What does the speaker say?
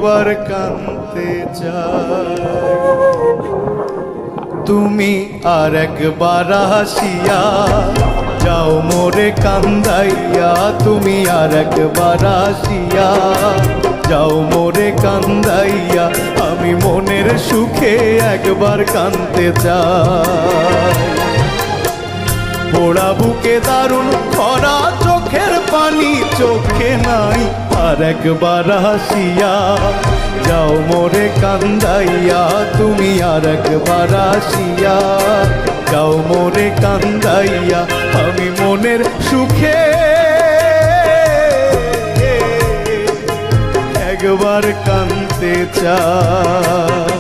একবার কাঁদতে চাই। তুমি আর একবার হাসিয়া যাও মোরে কান্দাইয়া, তুমি আর একবার হাসিয়া যাও মোরে কান্দাইয়া, আমি মনের সুখে একবার কাঁদতে চাই। পোড়া বুকে দারুণ খরা চোখের পানি চোখে নাই, আর একবার হাসিয়া যাও মোরে কান্দাইয়া, তুমি আর একবার হাসিয়া যাও মোরে কান্দাইয়া, আমি মনের সুখে একবার কাঁদতে চাই।